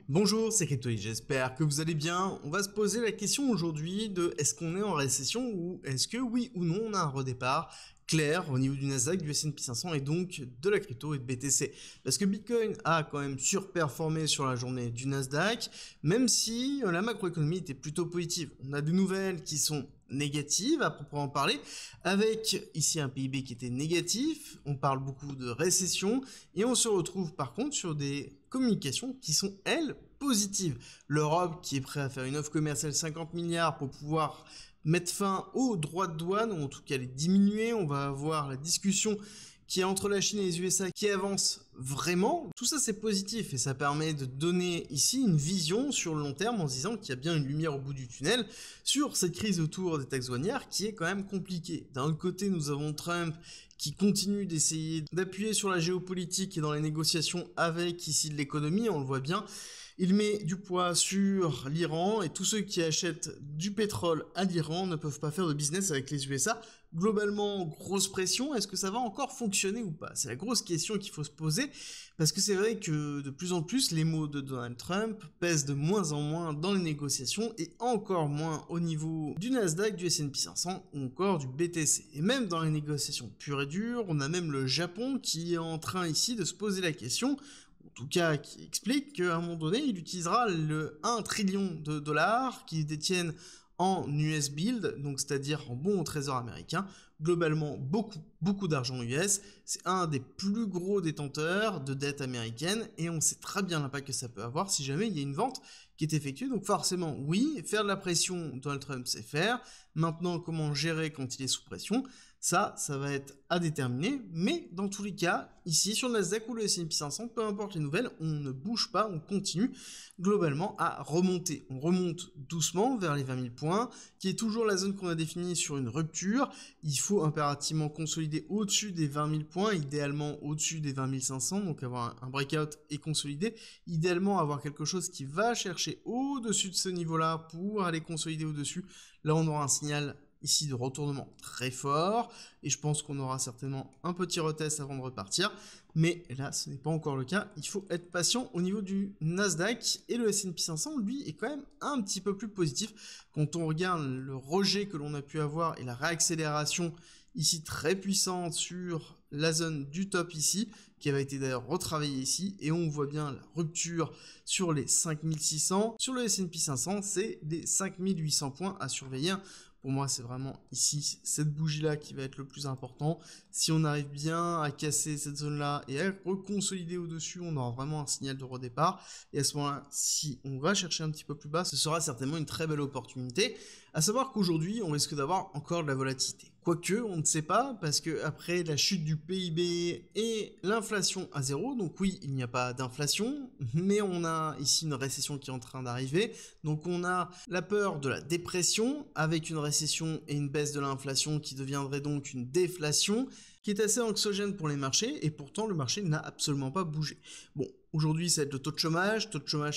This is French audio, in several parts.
Bonjour, c'est Cryptoïd, j'espère que vous allez bien. On va se poser la question aujourd'hui de est-ce qu'on est en récession ou est-ce que oui ou non on a un redépart clair au niveau du Nasdaq, du S&P 500 et donc de la crypto et de BTC. Parce que Bitcoin a quand même surperformé sur la journée du Nasdaq, même si la macroéconomie était plutôt positive. On a des nouvelles qui sont négatives à proprement parler, avec ici un PIB qui était négatif, on parle beaucoup de récession, et on se retrouve par contre sur des communications qui sont, elles, positives. L'Europe qui est prête à faire une offre commerciale 50 milliards pour pouvoir mettre fin aux droits de douane, ou en tout cas les diminuer. On va avoir la discussion qui est entre la Chine et les USA qui avance vraiment. Tout ça c'est positif et ça permet de donner ici une vision sur le long terme en se disant qu'il y a bien une lumière au bout du tunnel sur cette crise autour des taxes douanières qui est quand même compliquée. D'un autre côté, nous avons Trump qui continue d'essayer d'appuyer sur la géopolitique et dans les négociations avec ici de l'économie, on le voit bien. Il met du poids sur l'Iran et tous ceux qui achètent du pétrole à l'Iran ne peuvent pas faire de business avec les USA. Globalement, grosse pression, est-ce que ça va encore fonctionner ou pas? C'est la grosse question qu'il faut se poser parce que c'est vrai que de plus en plus les mots de Donald Trump pèsent de moins en moins dans les négociations et encore moins au niveau du Nasdaq, du S&P 500 ou encore du BTC. Et même dans les négociations pures et dures, on a même le Japon qui est en train ici de se poser la question, en tout cas qui explique qu'à un moment donné, il utilisera le 1 trillion de dollars qu'ils détiennent en US Build, donc c'est-à-dire en bons au trésor américain, globalement beaucoup d'argent US, c'est un des plus gros détenteurs de dette américaine et on sait très bien l'impact que ça peut avoir si jamais il y a une vente qui est effectuée. Donc forcément oui, faire de la pression, Donald Trump sait faire. Maintenant, comment gérer quand il est sous pression, ça va être à déterminer, mais dans tous les cas, ici sur le Nasdaq ou le S&P 500, peu importe les nouvelles, on ne bouge pas, on continue globalement à remonter. On remonte doucement vers les 20 000 points, qui est toujours la zone qu'on a définie sur une rupture. Il faut impérativement consolider au-dessus des 20 000 points, idéalement au-dessus des 20 500, donc avoir un breakout et consolider. Idéalement avoir quelque chose qui va chercher au-dessus de ce niveau-là pour aller consolider au-dessus. Là, on aura un signal ici de retournement très fort, et je pense qu'on aura certainement un petit retest avant de repartir, mais là ce n'est pas encore le cas, il faut être patient au niveau du Nasdaq, et le S&P 500 lui est quand même un petit peu plus positif, quand on regarde le rejet que l'on a pu avoir et la réaccélération ici très puissante sur la zone du top ici, qui avait été d'ailleurs retravaillée ici, et on voit bien la rupture sur les 5600, sur le S&P 500 c'est des 5800 points à surveiller. Pour moi, c'est vraiment ici, cette bougie-là qui va être le plus important. Si on arrive bien à casser cette zone-là et à reconsolider au-dessus, on aura vraiment un signal de redépart. Et à ce moment-là, si on va chercher un petit peu plus bas, ce sera certainement une très belle opportunité. À savoir qu'aujourd'hui, on risque d'avoir encore de la volatilité. Quoique, on ne sait pas, parce que après la chute du PIB et l'inflation à zéro, donc oui, il n'y a pas d'inflation, mais on a ici une récession qui est en train d'arriver. Donc on a la peur de la dépression avec une récession et une baisse de l'inflation qui deviendrait donc une déflation, qui est assez anxiogène pour les marchés, et pourtant le marché n'a absolument pas bougé. Bon, aujourd'hui ça va être le taux de chômage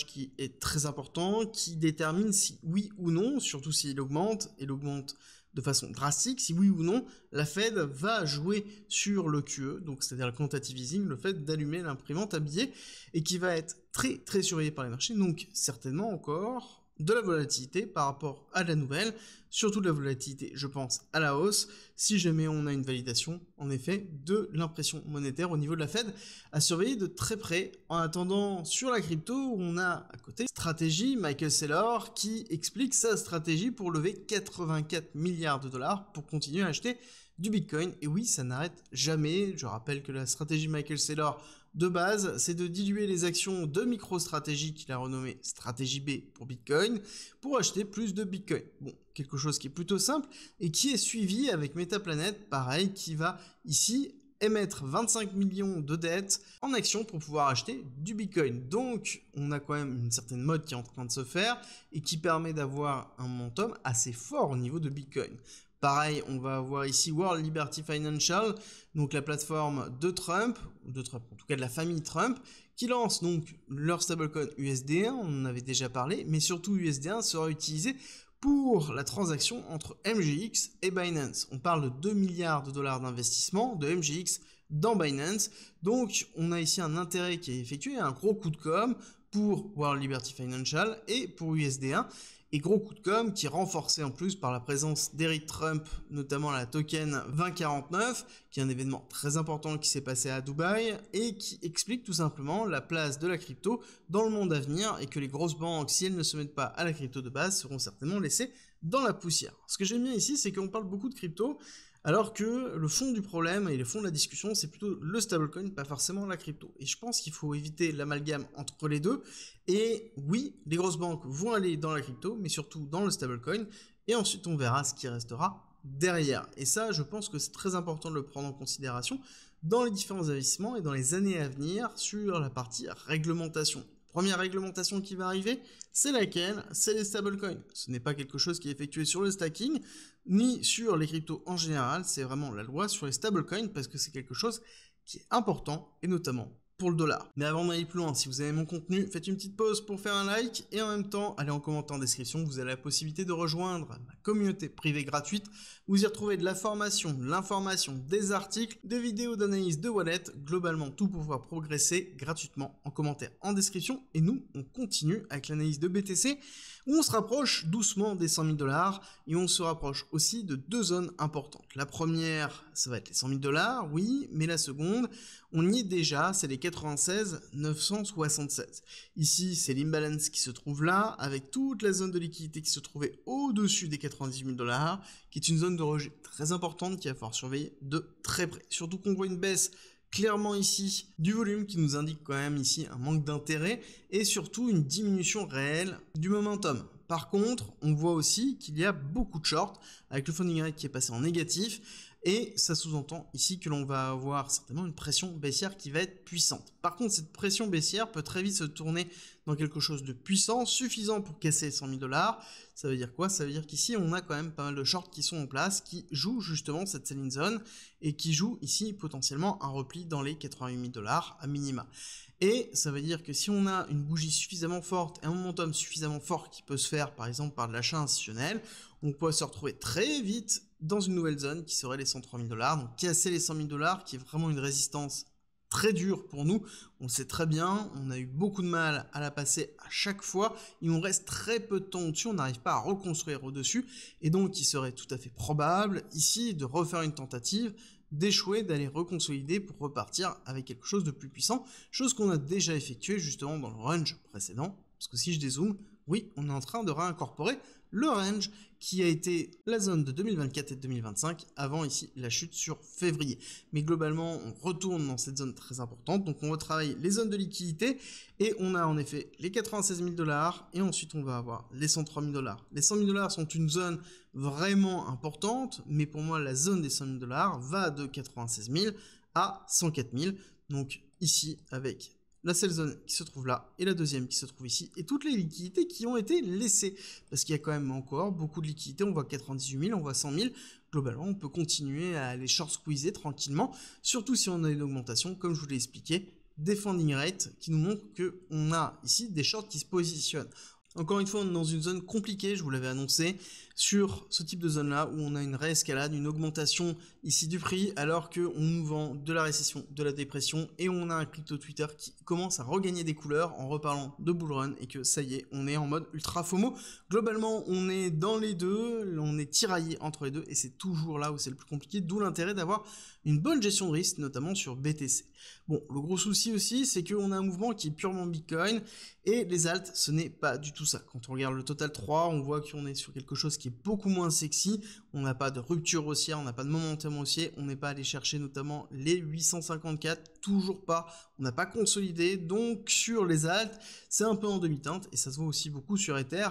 qui est très important, qui détermine si oui ou non, surtout s'il augmente, et l'augmente de façon drastique, si oui ou non, la Fed va jouer sur le QE, donc c'est-à-dire le quantitative easing, le fait d'allumer l'imprimante à billets, et qui va être très surveillé par les marchés, donc certainement encore de la volatilité par rapport à la nouvelle, surtout de la volatilité, je pense, à la hausse, si jamais on a une validation, en effet, de l'impression monétaire au niveau de la Fed, à surveiller de très près. En attendant, sur la crypto, on a à côté stratégie, Michael Saylor, qui explique sa stratégie pour lever 84 milliards de dollars pour continuer à acheter du Bitcoin. Et oui, ça n'arrête jamais. Je rappelle que la stratégie Michael Saylor de base, c'est de diluer les actions de MicroStrategy qu'il a renommé Stratégie B pour Bitcoin, pour acheter plus de Bitcoin. Bon, quelque chose qui est plutôt simple et qui est suivi avec Metaplanet, pareil, qui va ici émettre 25 millions de dettes en actions pour pouvoir acheter du Bitcoin. Donc, on a quand même une certaine mode qui est en train de se faire et qui permet d'avoir un momentum assez fort au niveau de Bitcoin. Pareil, on va avoir ici World Liberty Financial, donc la plateforme de Trump, en tout cas de la famille Trump, qui lance donc leur stablecoin USD1, on en avait déjà parlé, mais surtout USD1 sera utilisé pour la transaction entre MGX et Binance. On parle de 2 milliards de dollars d'investissement de MGX dans Binance, donc on a ici un intérêt qui est effectué, un gros coup de com' pour World Liberty Financial et pour USD1. Et gros coup de com' qui est renforcé en plus par la présence d'Eric Trump, notamment à la token 2049, qui est un événement très important qui s'est passé à Dubaï et qui explique tout simplement la place de la crypto dans le monde à venir et que les grosses banques, si elles ne se mettent pas à la crypto de base, seront certainement laissées dans la poussière. Ce que j'aime bien ici, c'est qu'on parle beaucoup de crypto, alors que le fond du problème et le fond de la discussion, c'est plutôt le stablecoin, pas forcément la crypto. Et je pense qu'il faut éviter l'amalgame entre les deux. Et oui, les grosses banques vont aller dans la crypto, mais surtout dans le stablecoin. Et ensuite, on verra ce qui restera derrière. Et ça, je pense que c'est très important de le prendre en considération dans les différents investissements et dans les années à venir sur la partie réglementation. Première réglementation qui va arriver, c'est laquelle? C'est les stablecoins. Ce n'est pas quelque chose qui est effectué sur le stacking, ni sur les cryptos en général, c'est vraiment la loi sur les stablecoins parce que c'est quelque chose qui est important, et notamment pour le dollar. Mais avant d'aller plus loin, si vous aimez mon contenu, faites une petite pause pour faire un like, et en même temps, allez en commentaire en description, vous avez la possibilité de rejoindre ma communauté privée gratuite. Vous y retrouvez de la formation, de l'information, des articles, des vidéos d'analyse de wallet, globalement tout pour pouvoir progresser gratuitement en commentaire en description. Et nous, on continue avec l'analyse de BTC, où on se rapproche doucement des 100 000 $, et on se rapproche aussi de deux zones importantes. La première, ça va être les 100 000 $, oui, mais la seconde, on y est déjà, c'est les 96 976. Ici, c'est l'imbalance qui se trouve là, avec toute la zone de liquidité qui se trouvait au-dessus des 98 000 $, qui est une zone de rejet très importante qu'il va falloir surveiller de très près. Surtout qu'on voit une baisse clairement ici du volume qui nous indique quand même ici un manque d'intérêt et surtout une diminution réelle du momentum. Par contre, on voit aussi qu'il y a beaucoup de shorts avec le funding rate qui est passé en négatif et ça sous-entend ici que l'on va avoir certainement une pression baissière qui va être puissante. Par contre, cette pression baissière peut très vite se tourner dans quelque chose de puissant, suffisant pour casser les 100 000 $. Ça veut dire quoi? Ça veut dire qu'ici, on a quand même pas mal de shorts qui sont en place, qui jouent justement cette selling zone et qui jouent ici potentiellement un repli dans les 88 000 $ à minima. Et ça veut dire que si on a une bougie suffisamment forte et un momentum suffisamment fort qui peut se faire par exemple par de l'achat institutionnel, on peut se retrouver très vite dans une nouvelle zone qui serait les 103 000 $. Donc casser les 100 000 $ qui est vraiment une résistance très dure pour nous, on le sait très bien, on a eu beaucoup de mal à la passer à chaque fois, il nous reste très peu de temps au-dessus, on n'arrive pas à reconstruire au-dessus, et donc il serait tout à fait probable ici de refaire une tentative, d'échouer, d'aller reconsolider pour repartir avec quelque chose de plus puissant, chose qu'on a déjà effectué justement dans le range précédent, parce que si je dézoome, oui, on est en train de réincorporer le range qui a été la zone de 2024 et 2025 avant ici la chute sur février. Mais globalement, on retourne dans cette zone très importante. Donc on retravaille les zones de liquidité et on a en effet les 96 000 $ et ensuite on va avoir les 103 000 $. Les 100 000 $ sont une zone vraiment importante, mais pour moi la zone des 100 000 $ va de 96 000 à 104 000. Donc ici avec la seule zone qui se trouve là et la deuxième qui se trouve ici et toutes les liquidités qui ont été laissées parce qu'il y a quand même encore beaucoup de liquidités, on voit 98 000, on voit 100 000, globalement on peut continuer à aller short squeezer tranquillement, surtout si on a une augmentation comme je vous l'ai expliqué des funding rates qui nous montrent qu'on a ici des shorts qui se positionnent. Encore une fois, on est dans une zone compliquée, je vous l'avais annoncé, sur ce type de zone-là, où on a une réescalade, une augmentation ici du prix, alors qu'on nous vend de la récession, de la dépression, et on a un crypto Twitter qui commence à regagner des couleurs en reparlant de bull run, et que ça y est, on est en mode ultra FOMO. Globalement, on est dans les deux, on est tiraillé entre les deux, et c'est toujours là où c'est le plus compliqué, d'où l'intérêt d'avoir une bonne gestion de risque, notamment sur BTC. Bon, le gros souci aussi, c'est qu'on a un mouvement qui est purement Bitcoin, et les alts, ce n'est pas du tout ça. Quand on regarde le total 3, on voit qu'on est sur quelque chose qui est beaucoup moins sexy, on n'a pas de rupture haussière, on n'a pas de momentum haussier, on n'est pas allé chercher notamment les 854, toujours pas, on n'a pas consolidé, donc sur les alts, c'est un peu en demi-teinte, et ça se voit aussi beaucoup sur Ether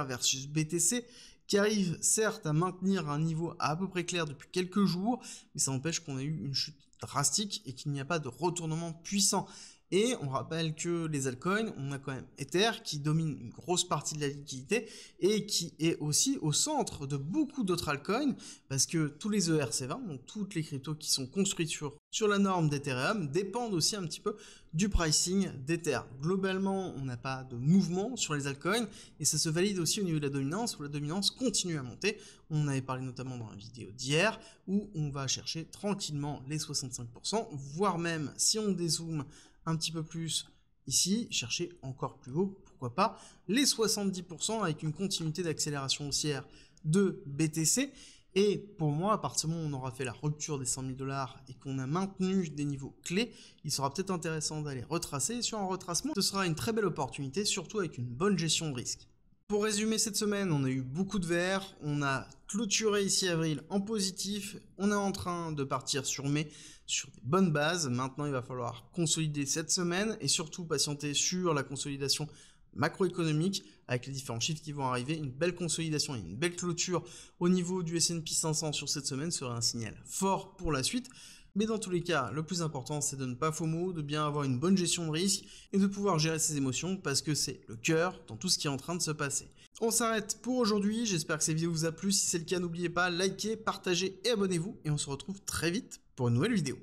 versus BTC, qui arrive certes à maintenir un niveau à peu près clair depuis quelques jours, mais ça empêche qu'on a eu une chute drastique et qu'il n'y a pas de retournement puissant. Et on rappelle que les altcoins, on a quand même Ether qui domine une grosse partie de la liquidité et qui est aussi au centre de beaucoup d'autres altcoins parce que tous les ERC20, donc toutes les cryptos qui sont construites sur la norme d'Ethereum, dépendent aussi un petit peu du pricing d'Ether. Globalement, on n'a pas de mouvement sur les altcoins et ça se valide aussi au niveau de la dominance où la dominance continue à monter. On avait parlé notamment dans la vidéo d'hier où on va chercher tranquillement les 65%, voire même si on dézoome un petit peu plus Ici, cherchez encore plus haut, pourquoi pas, les 70% avec une continuité d'accélération haussière de BTC. Et pour moi, à partir du moment où on aura fait la rupture des 100 000 $ et qu'on a maintenu des niveaux clés, il sera peut-être intéressant d'aller retracer. Et sur un retracement, ce sera une très belle opportunité, surtout avec une bonne gestion de risque. Pour résumer cette semaine, on a eu beaucoup de vert, on a clôturé ici avril en positif, on est en train de partir sur mai sur des bonnes bases. Maintenant, il va falloir consolider cette semaine et surtout patienter sur la consolidation macroéconomique avec les différents chiffres qui vont arriver. Une belle consolidation et une belle clôture au niveau du S&P 500 sur cette semaine serait un signal fort pour la suite. Mais dans tous les cas, le plus important, c'est de ne pas FOMO, de bien avoir une bonne gestion de risque et de pouvoir gérer ses émotions parce que c'est le cœur dans tout ce qui est en train de se passer. On s'arrête pour aujourd'hui, j'espère que cette vidéo vous a plu. Si c'est le cas, n'oubliez pas, likez, partagez et abonnez-vous. Et on se retrouve très vite pour une nouvelle vidéo.